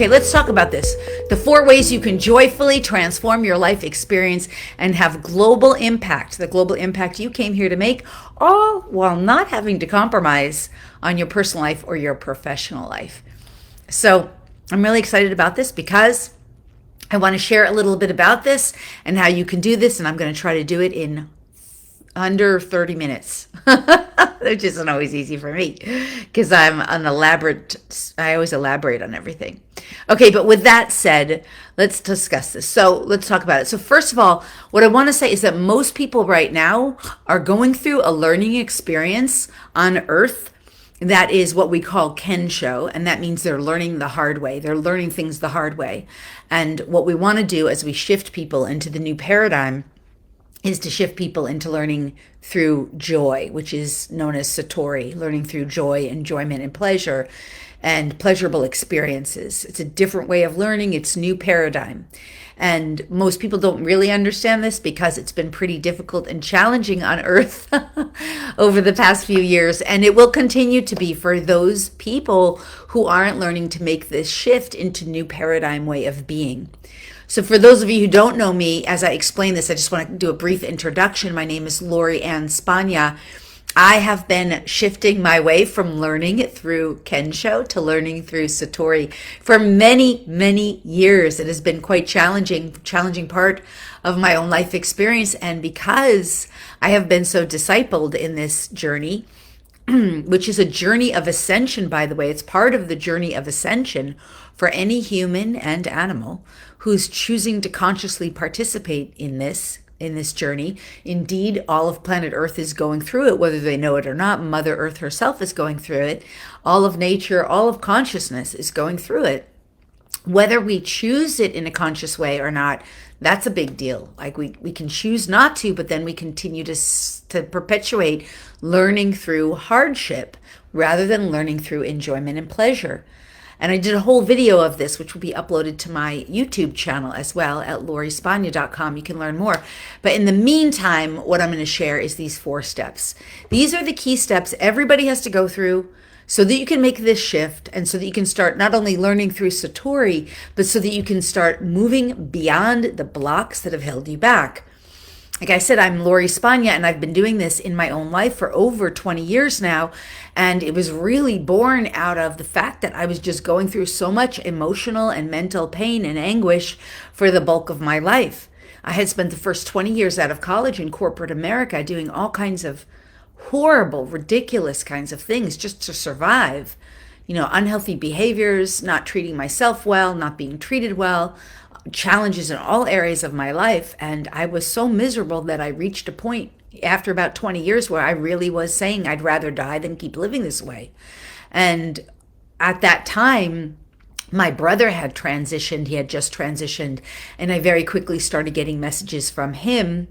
Okay, let's talk about this. The 4 ways you can joyfully transform your life experience and have global impact, the global impact you came here to make, all while not having to compromise on your personal life or your professional life. So I'm really excited about this because I want to share a little bit about this and how you can do this, and I'm going to try to do it in under 30 minutes, which isn't always easy for me because I always elaborate on everything. Okay, but with that said, let's discuss this. So let's talk about it. So first of all, what I want to say is that most people right now are going through a learning experience on Earth that is what we call Kensho, and that means they're learning the hard way. They're learning things the hard way. And what we want to do as we shift people into the new paradigm is to shift people into learning through joy, which is known as Satori, learning through joy, enjoyment, and pleasure, and pleasurable experiences. It's a different way of learning. It's new paradigm. And most people don't really understand this because it's been pretty difficult and challenging on Earth over the past few years. And it will continue to be for those people who aren't learning to make this shift into new paradigm way of being. So for those of you who don't know me, as I explain this, I just want to do a brief introduction. My name is Lori Ann Spagna. I have been shifting my way from learning through Kensho to learning through Satori for many, many years. It has been quite challenging part of my own life experience. And because I have been so discipled in this journey, which is a journey of ascension, by the way, it's part of the journey of ascension for any human and animal who's choosing to consciously participate in this journey. Indeed, all of planet Earth is going through it, whether they know it or not. Mother Earth herself is going through it. All of nature, all of consciousness is going through it. Whether we choose it in a conscious way or not, that's a big deal. Like we can choose not to, but then we continue to perpetuate learning through hardship rather than learning through enjoyment and pleasure. And I did a whole video of this, which will be uploaded to my YouTube channel as well at lorispagna.com. You can learn more. But in the meantime, what I'm going to share is these 4 steps. These are the key steps everybody has to go through so that you can make this shift and so that you can start not only learning through Satori, but so that you can start moving beyond the blocks that have held you back. Like I said, I'm Lori Spagna, and I've been doing this in my own life for over 20 years now. And it was really born out of the fact that I was just going through so much emotional and mental pain and anguish for the bulk of my life. I had spent the first 20 years out of college in corporate America doing all kinds of horrible, ridiculous kinds of things just to survive. You know, unhealthy behaviors, not treating myself well, not being treated well, challenges in all areas of my life. And I was so miserable that I reached a point after about 20 years where I really was saying I'd rather die than keep living this way. And at that time, my brother had transitioned. He had just transitioned. And I very quickly started getting messages from him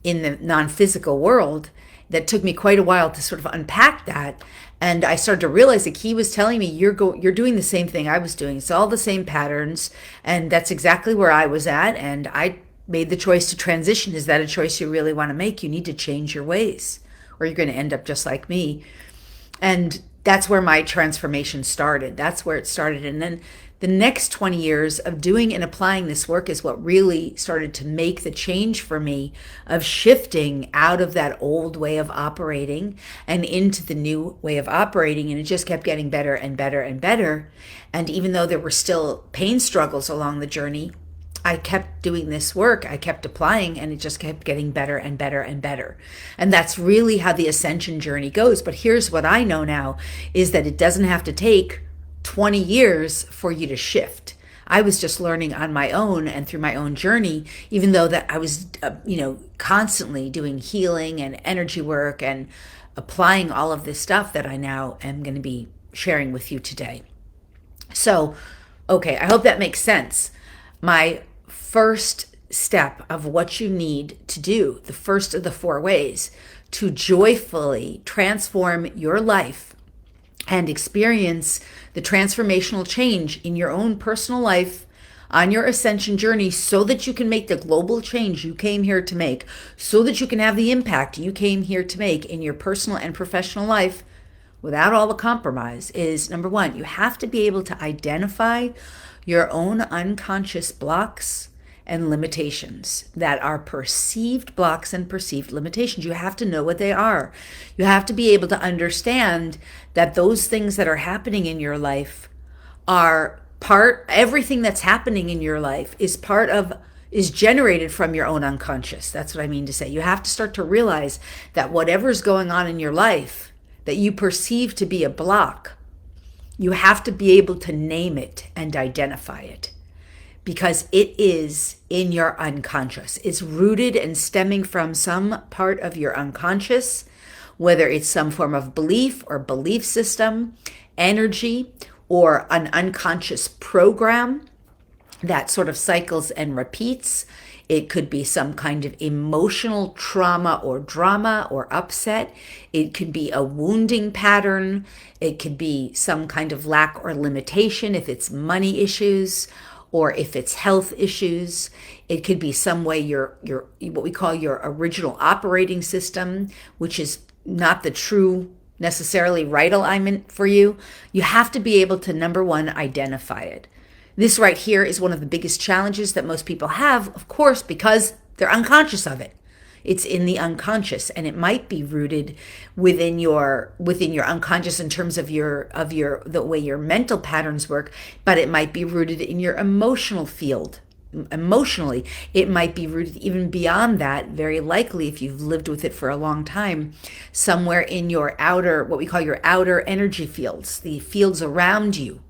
in the non-physical world that took me quite a while to sort of unpack that. And I started to realize that he was telling me, you're doing the same thing I was doing. It's all the same patterns. And that's exactly where I was at. And I made the choice to transition. Is that a choice you really want to make? You need to change your ways or you're going to end up just like me. And that's where my transformation started. That's where it started. And then the next 20 years of doing and applying this work is what really started to make the change for me of shifting out of that old way of operating and into the new way of operating. And it just kept getting better and better and better. And even though there were still pain struggles along the journey, I kept doing this work, I kept applying, and it just kept getting better and better and better. And that's really how the ascension journey goes. But here's what I know now is that it doesn't have to take 20 years for you to shift. I was just learning on my own and through my own journey, even though that I was, constantly doing healing and energy work and applying all of this stuff that I now am going to be sharing with you today. So, okay, I hope that makes sense. My first step of what you need to do, the first of the 4 ways to joyfully transform your life and experience the transformational change in your own personal life on your ascension journey so that you can make the global change you came here to make, so that you can have the impact you came here to make in your personal and professional life. without all the compromise is, number one, you have to be able to identify your own unconscious blocks and limitations that are perceived blocks and perceived limitations. You have to know what they are. You have to be able to understand that those things that are happening in your life are everything that's happening in your life is generated from your own unconscious. That's what I mean to say. You have to start to realize that whatever's going on in your life that you perceive to be a block, you have to be able to name it and identify it, because it is in your unconscious. It's rooted and stemming from some part of your unconscious, whether it's some form of belief or belief system, energy, or an unconscious program that sort of cycles and repeats. It could be some kind of emotional trauma or drama or upset. It could be a wounding pattern. It could be some kind of lack or limitation if it's money issues or if it's health issues. It could be some way your what we call your original operating system, which is not the true necessarily right alignment for you. You have to be able to, number one, identify it. This right here is one of the biggest challenges that most people have, of course, because they're unconscious of it. It's in the unconscious, and it might be rooted within your unconscious in terms of the way your mental patterns work, but it might be rooted in your emotional field. Emotionally, it might be rooted even beyond that, very likely if you've lived with it for a long time, somewhere in your outer, what we call your outer energy fields, the fields around you,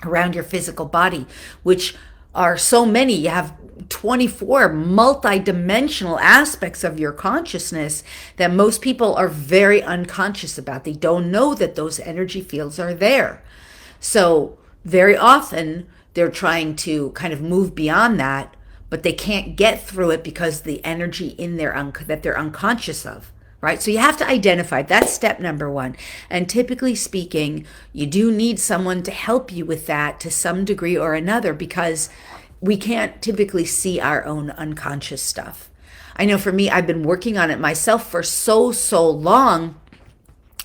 around your physical body, which are so many. You have 24 multi-dimensional aspects of your consciousness that most people are very unconscious about. They don't know that those energy fields are there. So very often they're trying to kind of move beyond that, but they can't get through it because the energy in their that they're unconscious of. Right? So you have to identify. That's step number one. And typically speaking, you do need someone to help you with that to some degree or another, because we can't typically see our own unconscious stuff. I know for me, I've been working on it myself for so long,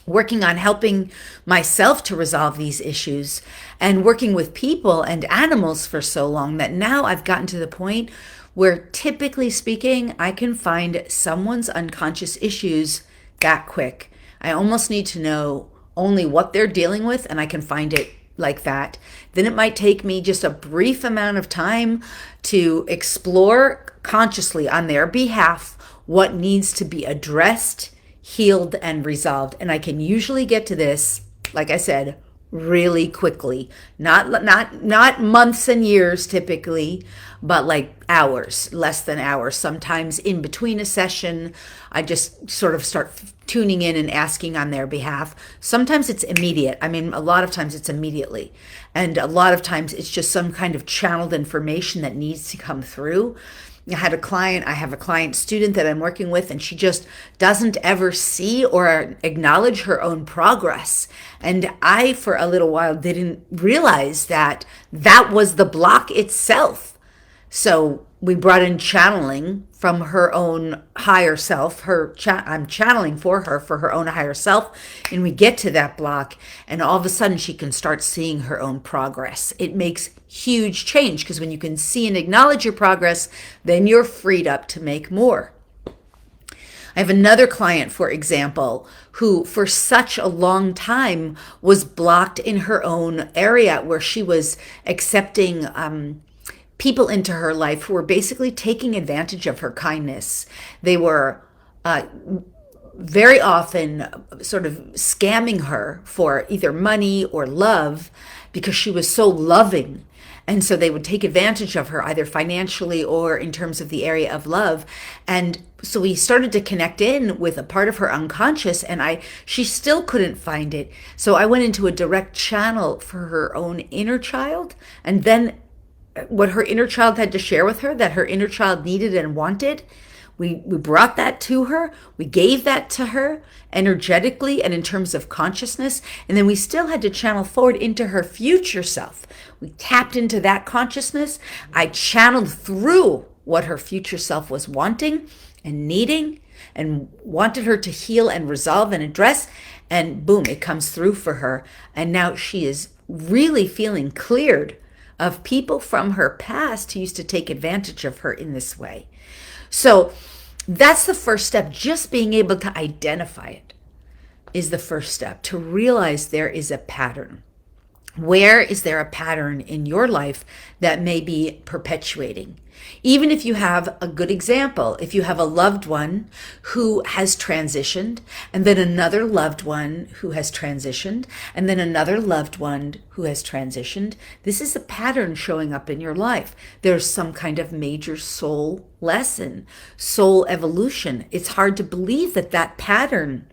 working on helping myself to resolve these issues and working with people and animals for so long that now I've gotten to the point where, typically speaking, I can find someone's unconscious issues that quick. I almost need to know only what they're dealing with, and I can find it like that. Then it might take me just a brief amount of time to explore consciously on their behalf what needs to be addressed, healed, and resolved. And I can usually get to this, like I said, really quickly. Not months and years typically, but like hours, less than hours. Sometimes in between a session, I just sort of start tuning in and asking on their behalf. Sometimes it's immediate. I mean, a lot of times it's immediately. And a lot of times it's just some kind of channeled information that needs to come through. I have a client student that I'm working with, and she just doesn't ever see or acknowledge her own progress. And I, for a little while, didn't realize that that was the block itself. So we brought in channeling from her own higher self. I'm channeling for her own higher self. And we get to that block, and all of a sudden she can start seeing her own progress. It makes huge change, because when you can see and acknowledge your progress, then you're freed up to make more. I have another client, for example, who for such a long time was blocked in her own area, where she was accepting people into her life who were basically taking advantage of her kindness. They were very often sort of scamming her for either money or love, because she was so loving. And so they would take advantage of her either financially or in terms of the area of love. And so we started to connect in with a part of her unconscious, and she still couldn't find it. So I went into a direct channel for her own inner child, and then what her inner child had to share with her, that her inner child needed and wanted, we brought that to her. We gave that to her energetically and in terms of consciousness. And then we still had to channel forward into her future self. We tapped into that consciousness. I channeled through what her future self was wanting and needing. and wanted her to heal and resolve and address. And boom, it comes through for her. And now she is really feeling cleared of people from her past who used to take advantage of her in this way. So that's the first step. Just being able to identify it is the first step, to realize there is a pattern. Where is there a pattern in your life that may be perpetuating? Even if you have a good example, if you have a loved one who has transitioned, and then another loved one who has transitioned, and then another loved one who has transitioned, this is a pattern showing up in your life. There's some kind of major soul lesson, soul evolution. It's hard to believe that that pattern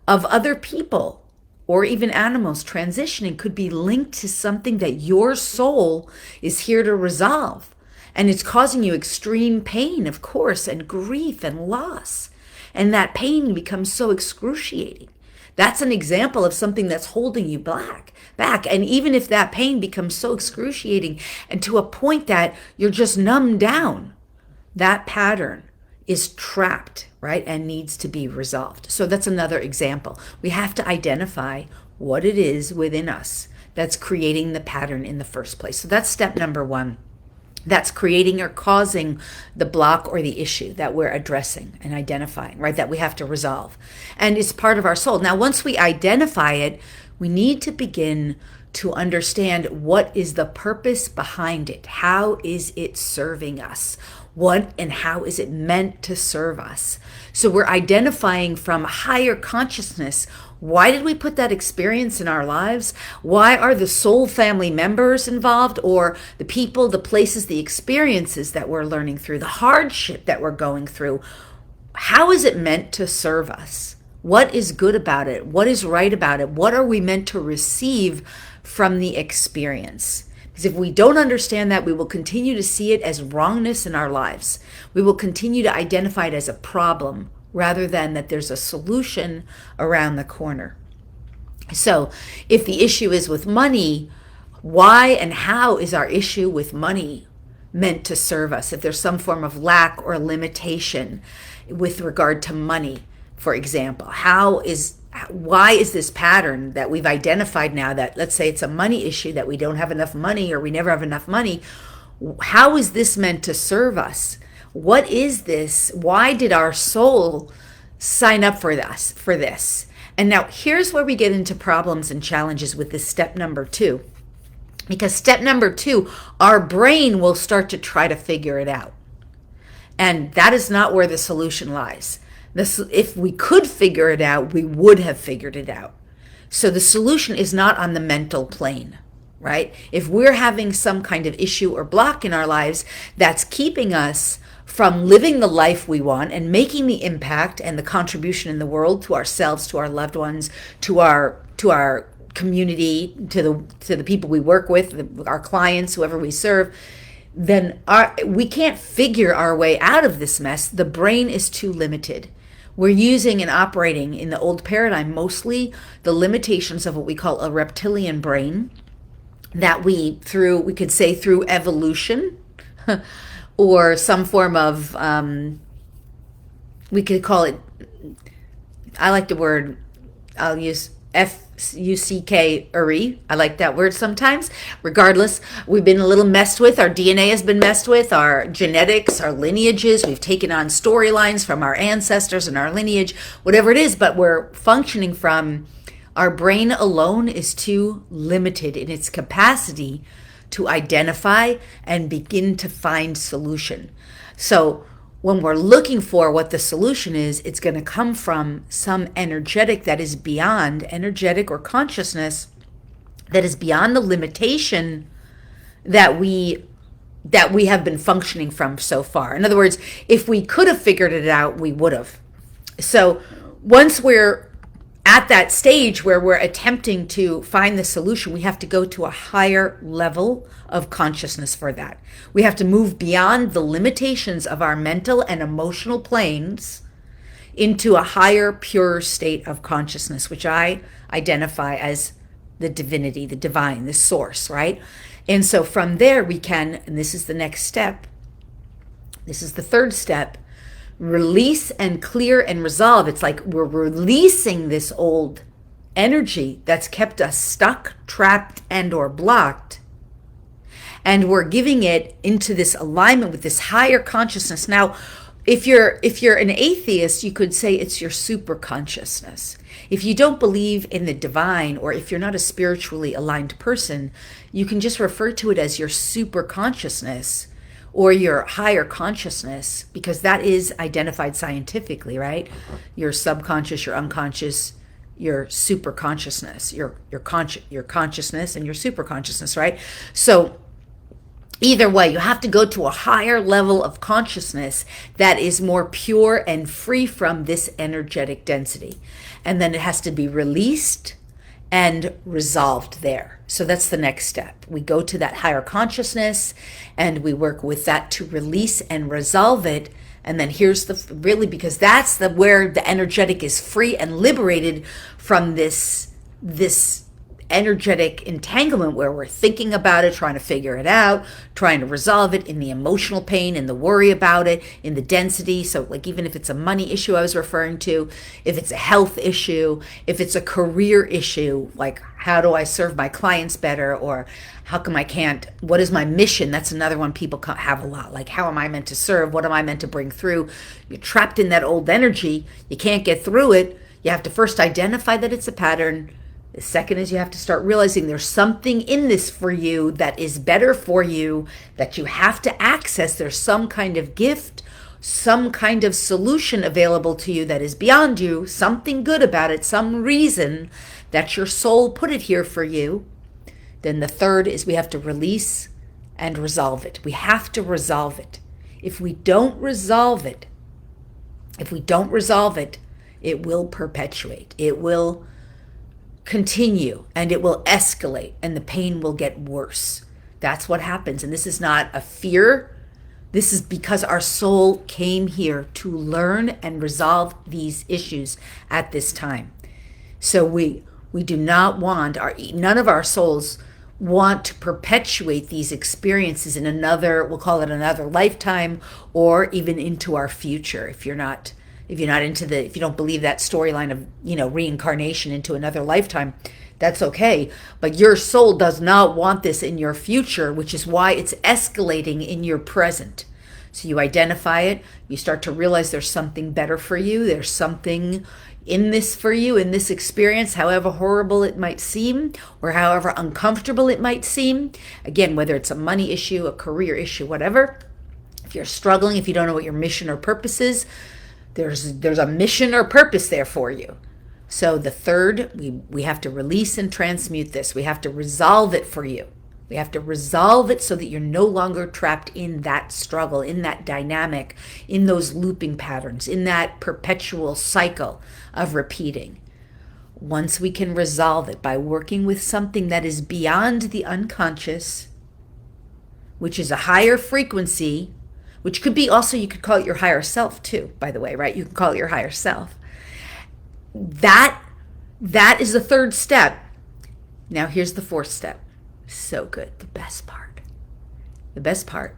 of other people or even animals transitioning could be linked to something that your soul is here to resolve. And it's causing you extreme pain, of course, and grief and loss. And that pain becomes so excruciating. That's an example of something that's holding you back. And even if that pain becomes so excruciating and to a point that you're just numbed down, that pattern is trapped, right, and needs to be resolved. So that's another example. We have to identify what it is within us that's creating the pattern in the first place. So that's step number one. That's creating or causing the block or the issue that we're addressing and identifying, right, that we have to resolve. And it's part of our soul. Now, once we identify it, we need to begin to understand what is the purpose behind it. How is it serving us? What and how is it meant to serve us? So we're identifying from higher consciousness. Why did we put that experience in our lives? Why are the soul family members involved, or the people, the places, the experiences that we're learning through, the hardship that we're going through? How is it meant to serve us? What is good about it? What is right about it? What are we meant to receive from the experience? Because if we don't understand that, we will continue to see it as wrongness in our lives. We will continue to identify it as a problem rather than that there's a solution around the corner. So if the issue is with money, why and how is our issue with money meant to serve us? If there's some form of lack or limitation with regard to money, for example, why is this pattern that we've identified now, that let's say it's a money issue, that we don't have enough money or we never have enough money, how is this meant to serve us? What is this? Why did our soul sign up for this? And now here's where we get into problems and challenges with this step number 2. Because step number 2, our brain will start to try to figure it out. And that is not where the solution lies. If we could figure it out, we would have figured it out. So the solution is not on the mental plane, right? If we're having some kind of issue or block in our lives that's keeping us from living the life we want and making the impact and the contribution in the world to ourselves, to our loved ones, to our community, to the people we work with, our clients, whoever we serve, then we can't figure our way out of this mess. The brain is too limited. We're using and operating in the old paradigm mostly the limitations of what we call a reptilian brain, that we could say through evolution or some form of, we could call it, I like the word, I'll use F-U-C-K-uri. I like that word sometimes. Regardless, we've been a little messed with. Our DNA has been messed with. Our genetics, our lineages. We've taken on storylines from our ancestors and our lineage, whatever it is. But we're functioning from, our brain alone is too limited in its capacity to identify and begin to find solution. So when we're looking for what the solution is, it's going to come from some energetic that is beyond, energetic or consciousness that is beyond the limitation that we have been functioning from so far. In other words, if we could have figured it out, we would have. So once we're at that stage where we're attempting to find the solution, we have to go to a higher level of consciousness for that. We have to move beyond the limitations of our mental and emotional planes into a higher, pure state of consciousness, which I identify as the divinity, the divine, the source, right? And so from there we can, and this is the next step, this is the third step, Release and clear and resolve. It's like we're releasing this old energy that's kept us stuck, trapped, and or blocked. And we're giving it into this alignment with this higher consciousness. Now, if you're an atheist, you could say it's your super consciousness. If you don't believe in the divine, or if you're not a spiritually aligned person, you can just refer to it as your super consciousness or your higher consciousness, because that is identified scientifically, right? Your subconscious, your unconscious, your super consciousness, your consciousness and your super consciousness, right? So either way, you have to go to a higher level of consciousness that is more pure and free from this energetic density. And then it has to be released and resolved there. So that's the next step. We go to that higher consciousness and we work with that to release and resolve it. And then here's the really, because that's where the energetic is free and liberated from this energetic entanglement where we're thinking about it, trying to figure it out, trying to resolve it, in the emotional pain, in the worry about it, in the density. So like even if it's a money issue I was referring to, if it's a health issue, if it's a career issue, like how do I serve my clients better, or how come I can't, what is my mission? That's another one people have a lot. Like, how am I meant to serve? What am I meant to bring through? You're trapped in that old energy. You can't get through it. You have to first identify that it's a pattern. The second is you have to start realizing there's something in this for you that is better for you, that you have to access. There's some kind of gift, some kind of solution available to you that is beyond you, something good about it, some reason that your soul put it here for you. Then the third is we have to release and resolve it. We have to resolve it. If we don't resolve it, it will perpetuate. It will continue and it will escalate and the pain will get worse. That's what happens. And this is not a fear. This is because our soul came here to learn and resolve these issues at this time. So we do not want, none of our souls want to perpetuate these experiences in another, we'll call it another lifetime, or even into our future. If you don't believe that storyline of, reincarnation into another lifetime, that's okay. But your soul does not want this in your future, which is why it's escalating in your present. So you identify it, you start to realize there's something better for you. There's something in this for you, in this experience, however horrible it might seem, or however uncomfortable it might seem. Again, whether it's a money issue, a career issue, whatever. If you're struggling, if you don't know what your mission or purpose is, there's a mission or purpose there for you. So the third, we have to release and transmute this. We have to resolve it for you. We have to resolve it so that you're no longer trapped in that struggle, in that dynamic, in those looping patterns, in that perpetual cycle of repeating. Once we can resolve it by working with something that is beyond the unconscious, which is a higher frequency, which could be also, you could call it your higher self too, by the way, right? You can call it your higher self. That is the third step. Now here's the fourth step. So good. The best part. The best part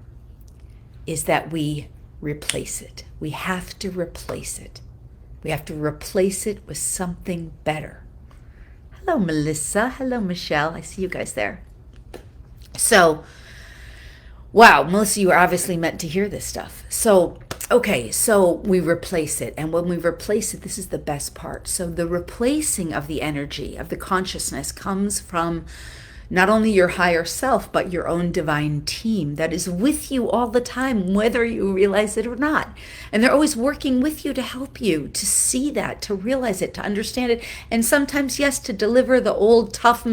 is that we replace it. We have to replace it. We have to replace it with something better. Hello, Melissa. Hello, Michelle. I see you guys there. So, wow, Melissa, you are obviously meant to hear this stuff. So, okay, so we replace it. And when we replace it, this is the best part. So the replacing of the energy, of the consciousness, comes from not only your higher self, but your own divine team that is with you all the time, whether you realize it or not. And they're always working with you to help you to see that, to realize it, to understand it. And sometimes, yes, to deliver the old tough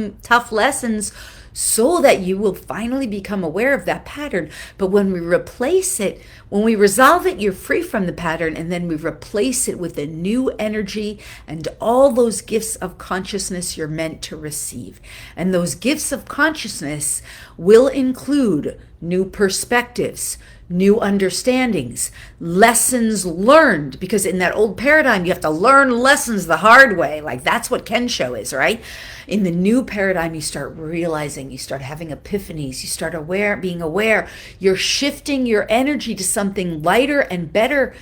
lessons so that you will finally become aware of that pattern. But when we replace it, when we resolve it, you're free from the pattern, and then we replace it with a new energy and all those gifts of consciousness you're meant to receive. And those gifts of consciousness will include new perspectives, new understandings, lessons learned, because in that old paradigm, you have to learn lessons the hard way. Like that's what Kensho is, right? In the new paradigm, you start realizing, you start having epiphanies, you start being aware, you're shifting your energy to something lighter and better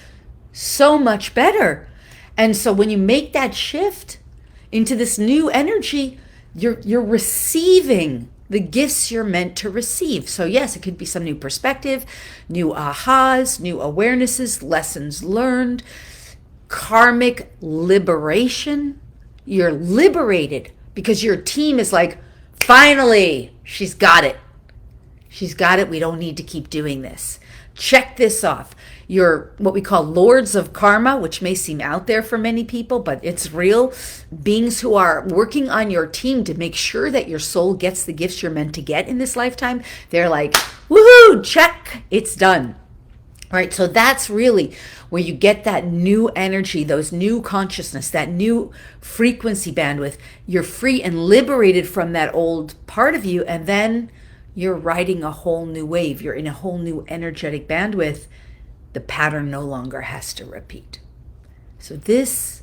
so much better. And so when you make that shift into this new energy, you're receiving the gifts you're meant to receive. So yes, it could be some new perspective, new ahas, new awarenesses, lessons learned, karmic liberation. You're liberated because your team is like, finally, she's got it. She's got it. We don't need to keep doing this. Check this off. You're what we call lords of karma, which may seem out there for many people, but it's real. Beings who are working on your team to make sure that your soul gets the gifts you're meant to get in this lifetime. They're like, woohoo, check, it's done. All right, so that's really where you get that new energy, those new consciousness, that new frequency bandwidth. You're free and liberated from that old part of you, and then you're riding a whole new wave. You're in a whole new energetic bandwidth. The pattern no longer has to repeat. So this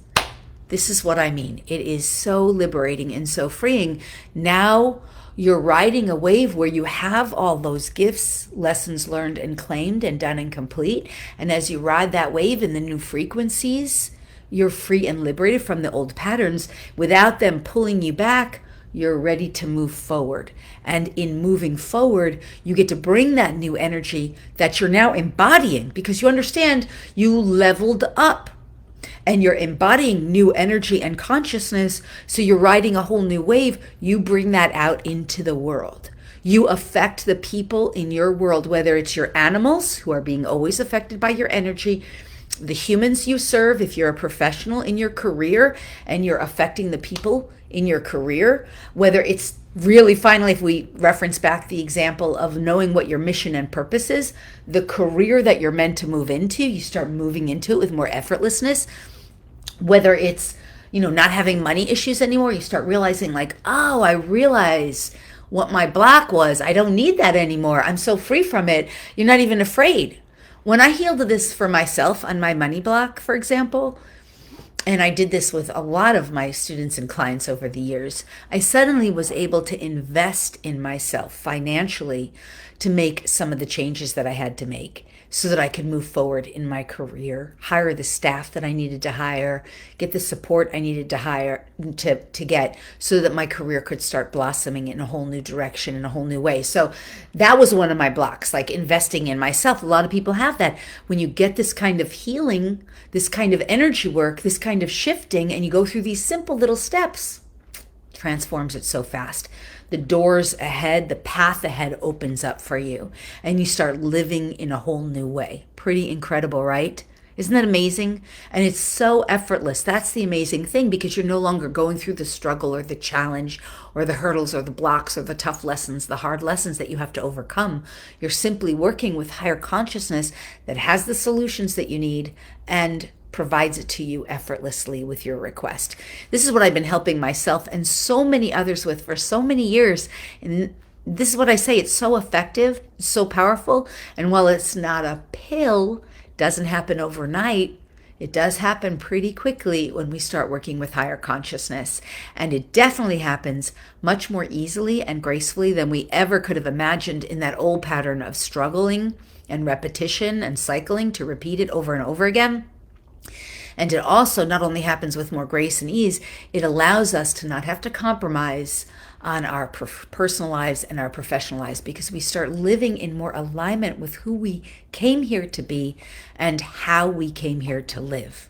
is what I mean. It is so liberating and so freeing. Now you're riding a wave where you have all those gifts, lessons learned and claimed and done and complete. And as you ride that wave in the new frequencies, you're free and liberated from the old patterns without them pulling you back. You're ready to move forward. And in moving forward, you get to bring that new energy that you're now embodying because you understand you leveled up and you're embodying new energy and consciousness. So you're riding a whole new wave. You bring that out into the world. You affect the people in your world, whether it's your animals who are being always affected by your energy, the humans you serve, if you're a professional in your career and you're affecting the people in your career, whether it's really finally, if we reference back the example of knowing what your mission and purpose is, the career that you're meant to move into, you start moving into it with more effortlessness. Whether it's, not having money issues anymore, you start realizing like, oh, I realize what my block was. I don't need that anymore. I'm so free from it. You're not even afraid. When I healed this for myself on my money block, for example, and I did this with a lot of my students and clients over the years, I suddenly was able to invest in myself financially to make some of the changes that I had to make so that I could move forward in my career, hire the staff that I needed to hire, get the support I needed to hire to get so that my career could start blossoming in a whole new direction, in a whole new way. So that was one of my blocks, like investing in myself. A lot of people have that. When you get this kind of healing, this kind of energy work, this kind of shifting, and you go through these simple little steps, transforms it so fast. The doors ahead, the path ahead opens up for you, and you start living in a whole new way. Pretty incredible, right? Isn't that amazing? And it's so effortless. That's the amazing thing, because you're no longer going through the struggle or the challenge or the hurdles or the blocks or the tough lessons, the hard lessons that you have to overcome. You're simply working with higher consciousness that has the solutions that you need and provides it to you effortlessly with your request. This is what I've been helping myself and so many others with for so many years. And this is what I say, it's so effective, it's so powerful. And while it's not a pill, doesn't happen overnight, it does happen pretty quickly when we start working with higher consciousness. And it definitely happens much more easily and gracefully than we ever could have imagined in that old pattern of struggling and repetition and cycling to repeat it over and over again. And it also not only happens with more grace and ease, it allows us to not have to compromise on our personal lives and our professional lives, because we start living in more alignment with who we came here to be and how we came here to live.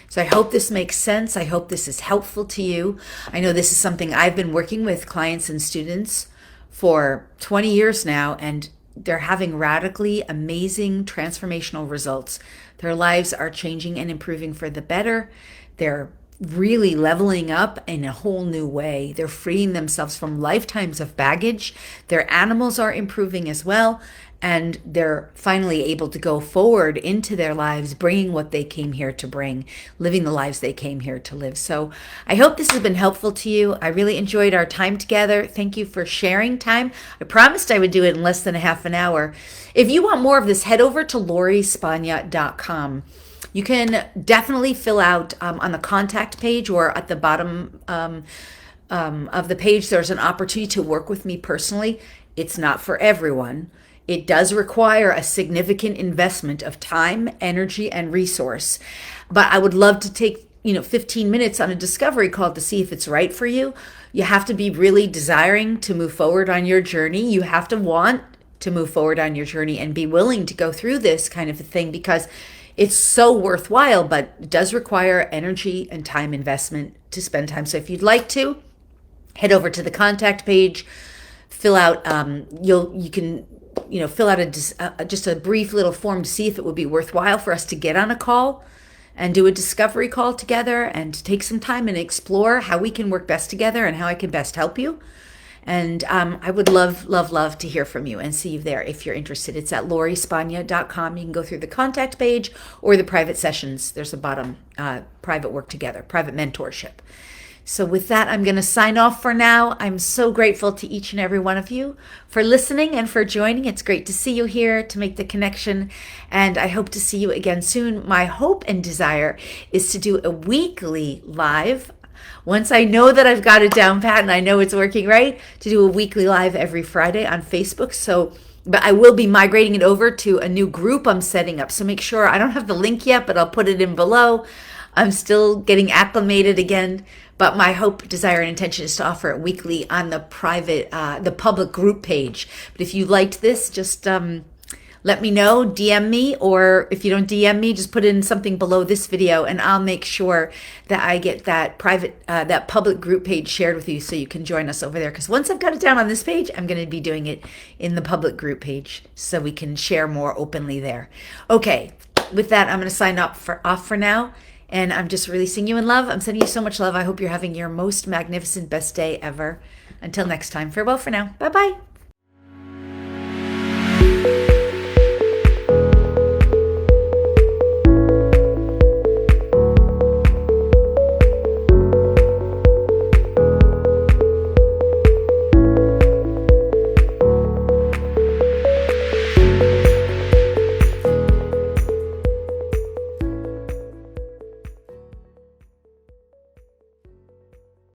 So I hope this makes sense. I hope this is helpful to you. I know this is something I've been working with clients and students for 20 years now, and they're having radically amazing transformational results. Their lives are changing and improving for the better. They're really leveling up in a whole new way. They're freeing themselves from lifetimes of baggage. Their animals are improving as well. And they're finally able to go forward into their lives, bringing what they came here to bring, living the lives they came here to live. So I hope this has been helpful to you. I really enjoyed our time together. Thank you for sharing time. I promised I would do it in less than a half an hour. If you want more of this, head over to lorispagna.com. You can definitely fill out on the contact page or at the bottom of the page, there's an opportunity to work with me personally. It's not for everyone. It does require a significant investment of time, energy, and resource. But I would love to take 15 minutes on a discovery call to see if it's right for you. You have to be really desiring to move forward on your journey. You have to want to move forward on your journey and be willing to go through this kind of a thing, because it's so worthwhile, but it does require energy and time investment to spend time. So if you'd like to, head over to the contact page, fill out, you can fill out just a brief little form to see if it would be worthwhile for us to get on a call and do a discovery call together and take some time and explore how we can work best together and how I can best help you. And I would love to hear from you and see you there if you're interested. It's at lauriespagna.com. You can go through the contact page or the private sessions. There's a bottom, private work together, private mentorship. So with that, I'm going to sign off for now. I'm so grateful to each and every one of you for listening and for joining. It's great to see you here, to make the connection, and I hope to see you again soon. My hope and desire is to do a weekly live. Once I know that I've got it down pat and I know it's working right, to do a weekly live every Friday on Facebook. But I will be migrating it over to a new group I'm setting up. So make sure, I don't have the link yet, but I'll put it in below. I'm still getting acclimated again. But my hope, desire, and intention is to offer it weekly on the private, the public group page. But if you liked this, just let me know, DM me, or if you don't DM me, just put in something below this video and I'll make sure that I get that private, that public group page shared with you so you can join us over there. Because once I've got it down on this page, I'm going to be doing it in the public group page so we can share more openly there. Okay, with that, I'm going to sign off for now. And I'm just releasing you in love. I'm sending you so much love. I hope you're having your most magnificent, best day ever. Until next time, farewell for now. Bye-bye.